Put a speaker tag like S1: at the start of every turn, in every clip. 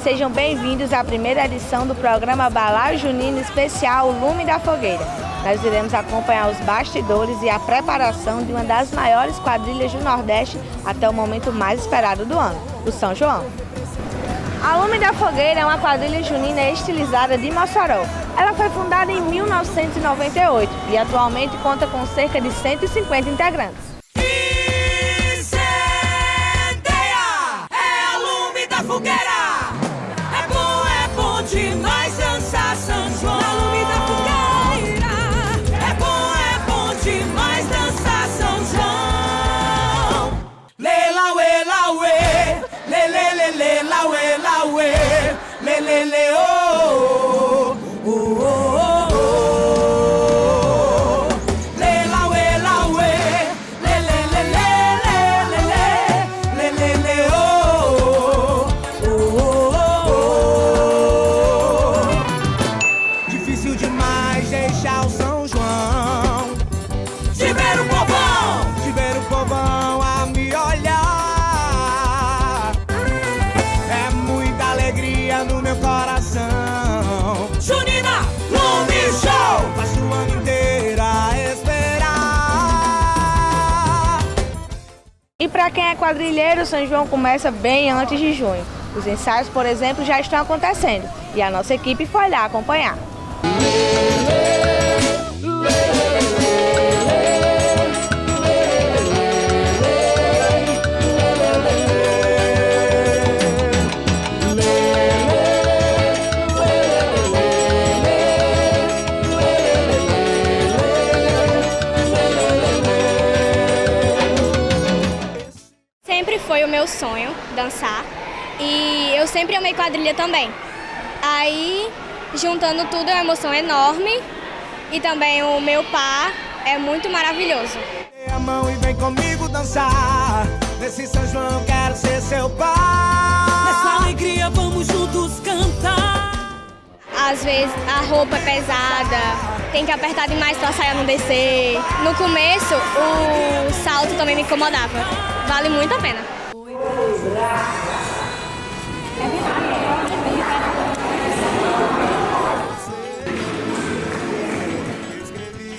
S1: sejam bem-vindos à primeira edição do programa Balaio Junino Especial Lume da Fogueira. Nós iremos acompanhar os bastidores e a preparação de uma das maiores quadrilhas do Nordeste até o momento mais esperado do ano, o São João. A Lume da Fogueira é uma quadrilha junina estilizada de Mossoró. Ela foi fundada em 1998 e atualmente conta com cerca de 150 integrantes.
S2: Fogueira, é bom demais dançar São João. Na Lume da Fogueira, é bom demais dançar São João. Lê lá, uê, lá, uê, lê, lê, lê, lê, lá, uê, lá, uê, lê, lê, lê, oh, oh, oh, oh, oh. Lê lá, uê, lá, uê, lê, lê, lê, lê, lê, lê, lê, lê, lê, oh. Deixar o São João, de ver o povão a me olhar, é muita alegria no meu coração. Junina, Lume Show, passo o ano inteiro a esperar.
S1: E para quem é quadrilheiro, o São João começa bem antes de junho. Os ensaios, por exemplo, já estão acontecendo e a nossa equipe foi lá acompanhar.
S3: Sempre foi o meu sonho dançar e eu sempre amei quadrilha também. Aí, juntando tudo, é uma emoção enorme e também o meu par é muito maravilhoso.
S2: Dê a mão e vem comigo dançar, nesse São João quero ser seu par. Nessa alegria vamos juntos cantar.
S3: Às vezes a roupa é pesada, tem que apertar demais para a saia não descer. No começo, o salto também me incomodava. Vale muito a pena.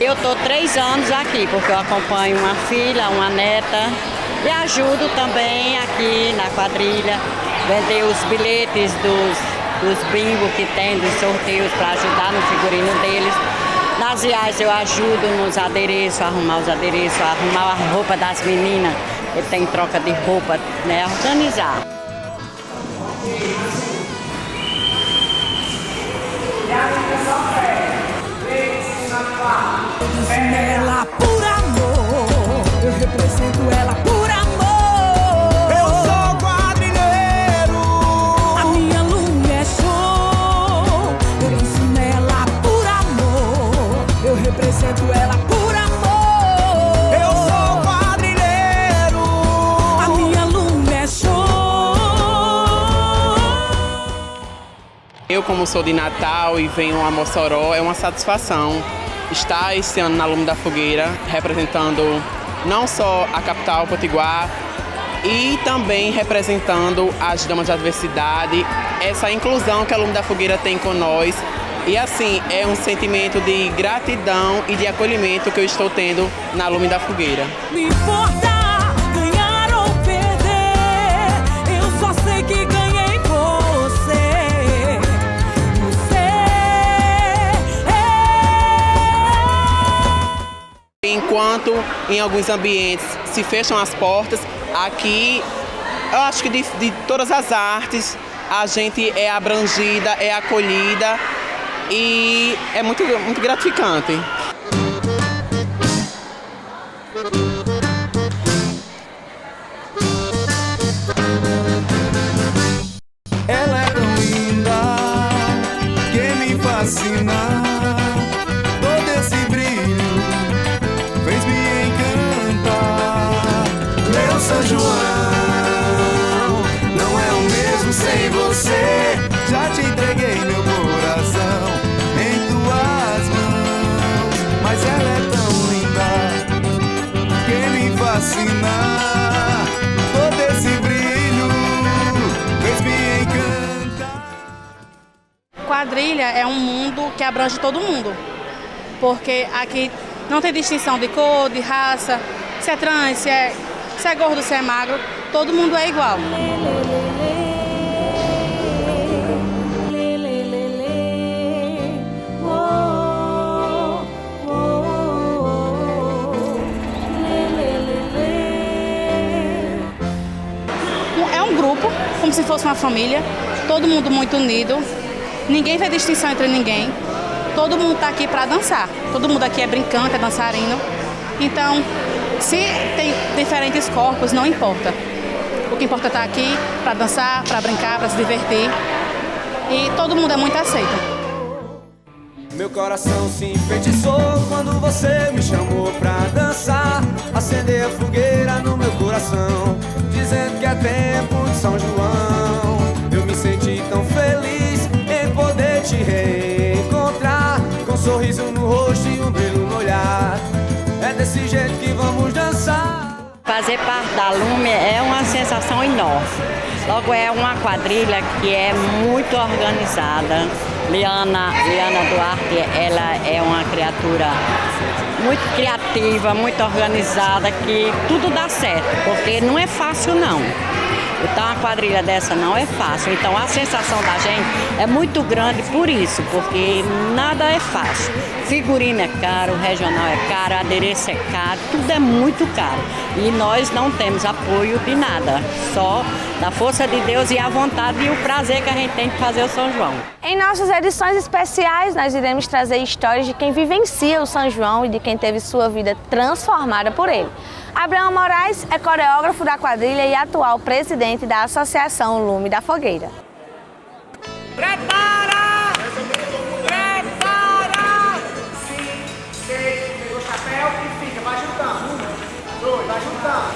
S4: Eu estou 3 anos aqui, porque eu acompanho uma filha, uma neta e ajudo também aqui na quadrilha, vender os bilhetes dos bingos que tem, dos sorteios para ajudar no figurino deles. Nas viagens eu ajudo nos adereços, arrumar os adereços, arrumar a roupa das meninas, que tem troca de roupa, né, organizar.
S2: Ela por amor, eu represento ela por amor. Eu sou quadrilheiro, a minha Lume é show. Eu ensino ela por amor, eu represento ela por amor. Eu sou quadrilheiro, a minha Lume é show.
S5: Eu, como sou de Natal e venho a Mossoró, é uma satisfação estar esse ano na Lume da Fogueira, representando não só a capital Potiguar, e também representando as damas da diversidade, essa inclusão que a Lume da Fogueira tem com nós. E assim, é um sentimento de gratidão e de acolhimento que eu estou tendo na Lume da Fogueira.
S2: Não importa ganhar ou perder, eu só sei que ganhei você.
S5: Enquanto em alguns ambientes se fecham as portas, aqui eu acho que de todas as artes a gente é abrangida, é acolhida e é muito gratificante.
S2: Ela é tão linda que me fascina. Todo esse brilho fez me encantar. Meu São João não é o mesmo sem você. Já te entreguei meu coração em tuas mãos, mas ela é tão linda que me fascina. Todo esse brilho fez me encantar.
S6: quadrilha é um mundo que abrange todo mundo, porque aqui não tem distinção de cor, de raça, se é trans, se é gordo, se é magro, todo mundo é igual. É um grupo, como se fosse uma família, todo mundo muito unido, ninguém faz distinção entre ninguém, todo mundo está aqui para dançar, todo mundo aqui é brincante, é dançarino, então se tem diferentes corpos, não importa. O que importa é estar aqui para dançar, para brincar, para se divertir, e todo mundo é muito aceito.
S2: Meu coração se enfeitiçou quando você me chamou pra dançar. Acender a fogueira no meu coração, dizendo que é tempo de São João. Eu me senti tão feliz em poder te reencontrar, com um sorriso no rosto e um brilho no olhar. É desse jeito que vamos dançar.
S4: Fazer parte da Lume é uma sensação enorme. Logo, é uma quadrilha que é muito organizada. Liana Duarte, ela é uma criatura muito criativa, muito organizada, que tudo dá certo, porque não é fácil não. Então uma quadrilha dessa não é fácil, então a sensação da gente é muito grande por isso, porque nada é fácil. Figurino é caro, regional é caro, adereço é caro, tudo é muito caro. E nós não temos apoio de nada, só da força de Deus e a vontade e o prazer que a gente tem de fazer o São João.
S1: Em nossas edições especiais, nós iremos trazer histórias de quem vivencia o São João e de quem teve sua vida transformada por ele. Abraão Moraes é coreógrafo da quadrilha e atual presidente da Associação Lume da Fogueira.
S2: Prepara! Prepara! 5, 6, pegou o chapéu e fica, vai juntando. 1, 2, vai juntando.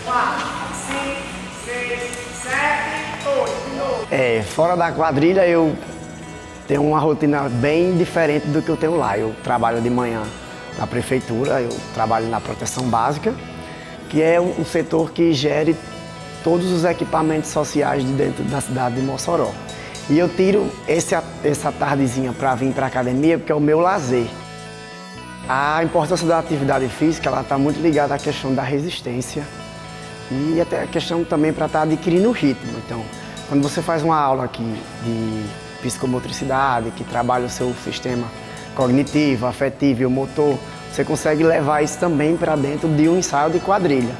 S2: 4, 5, 6, 7, 8, de novo.
S7: Fora da quadrilha eu tenho uma rotina bem diferente do que eu tenho lá. Eu trabalho de manhã na prefeitura, eu trabalho na proteção básica, que é um setor que gere todos os equipamentos sociais de dentro da cidade de Mossoró. E eu tiro essa tardezinha para vir para a academia, porque é o meu lazer. A importância da atividade física está muito ligada à questão da resistência e até a questão também para estar adquirindo o ritmo. Então, quando você faz uma aula aqui de psicomotricidade, que trabalha o seu sistema cognitivo, afetivo e o motor, você consegue levar isso também para dentro de um ensaio de quadrilha.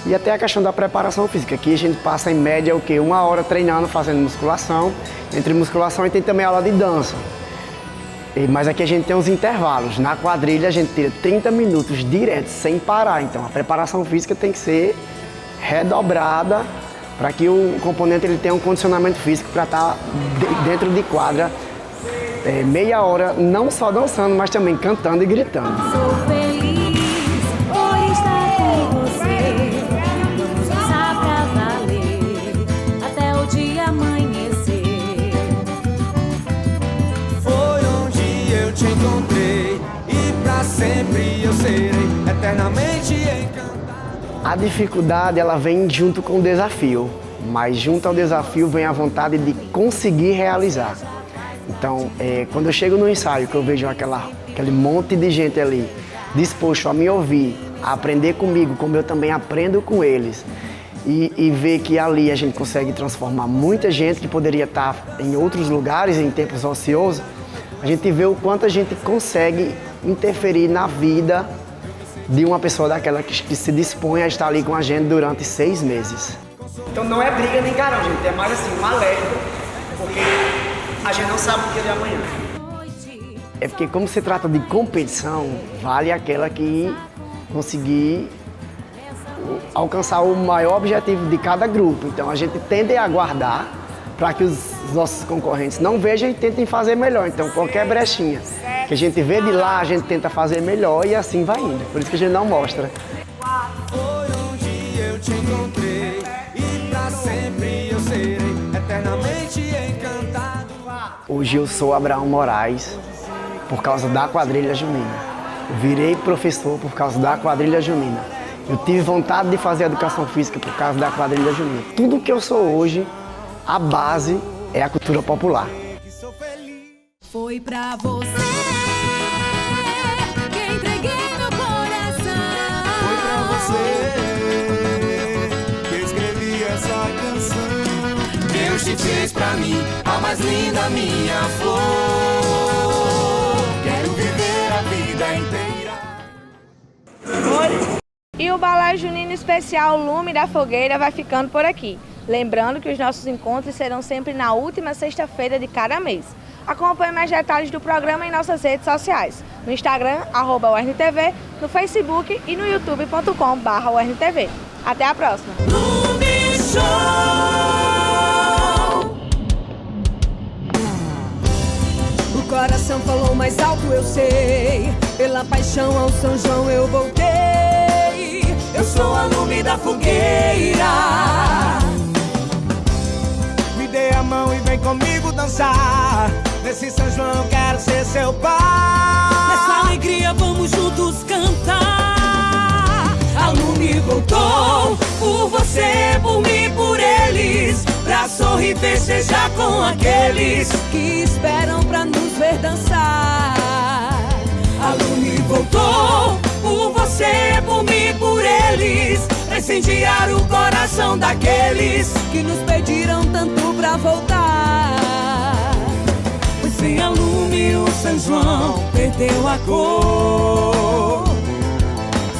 S7: E até a questão da preparação física. Aqui a gente passa em média o quê? 1 hora treinando, fazendo musculação. Entre musculação e tem também aula de dança. Mas aqui a gente tem os intervalos. Na quadrilha a gente tira 30 minutos direto, sem parar. Então a preparação física tem que ser redobrada para que o componente ele tenha um condicionamento físico para estar dentro de quadra meia hora, não só dançando, mas também cantando e gritando.
S2: Sou feliz por estar com você, vamos dançar pra valer, até o dia amanhecer. Foi onde eu te encontrei, e pra sempre eu serei eternamente encantado.
S7: A dificuldade, ela vem junto com o desafio, mas junto ao desafio vem a vontade de conseguir realizar. Então, quando eu chego no ensaio, que eu vejo aquele monte de gente ali disposto a me ouvir, a aprender comigo, como eu também aprendo com eles, e ver que ali a gente consegue transformar muita gente que poderia estar em outros lugares, em tempos ociosos, a gente vê o quanto a gente consegue interferir na vida de uma pessoa daquela que se dispõe a estar ali com a gente durante 6 meses.
S8: Então não é briga nem carão, gente, é mais assim, um alerta, porque a gente não sabe o dia de amanhã.
S7: É porque como se trata de competição, vale aquela que conseguir alcançar o maior objetivo de cada grupo. Então a gente tende a aguardar para que os nossos concorrentes não vejam e tentem fazer melhor. Então qualquer brechinha que a gente vê de lá, a gente tenta fazer melhor e assim vai indo. Por isso que a gente não mostra.
S2: Foi onde eu te encontrei, e pra sempre eu serei eternamente encantado.
S7: Hoje eu sou Abraão Moraes por causa da quadrilha junina. Eu virei professor por causa da quadrilha junina. Eu tive vontade de fazer educação física por causa da quadrilha junina. Tudo que eu sou hoje, a base é a cultura popular.
S2: Sou feliz. Foi pra você que entreguei meu coração.
S9: Foi pra você que eu escrevi essa canção. Deus te fez pra mim a mais linda minha flor. Quero viver a vida inteira.
S1: E o Balé Junino Especial Lume da Fogueira vai ficando por aqui. Lembrando que os nossos encontros serão sempre na última sexta-feira de cada mês. Acompanhe mais detalhes do programa em nossas redes sociais. No Instagram, @UERNTV, no Facebook e no youtube.com/UERNTV. Até a próxima!
S2: Lume Show! O coração falou mais alto, eu sei. Pela paixão ao São João eu voltei. Eu sou a lume da fogueira.
S9: Me dê a mão e vem comigo dançar. Nesse São João quero ser seu pai.
S2: Nessa alegria vamos juntos cantar. A lume voltou por você, por mim, por eles. Pra sorrir e festejar com aqueles que esperam pra nos ver dançar. A lume voltou por você, por mim, por eles. Pra incendiar o coração daqueles que nos pediram tanto pra voltar. Pois sem a lume o São João perdeu a cor.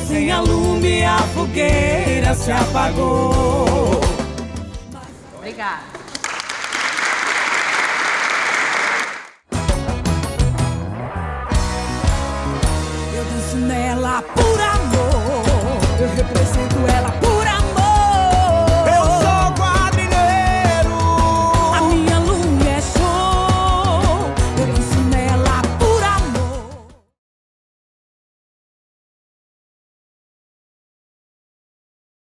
S2: Sem a lume a fogueira se apagou.
S6: Obrigada.
S2: Eu danço nela por amor. Eu represento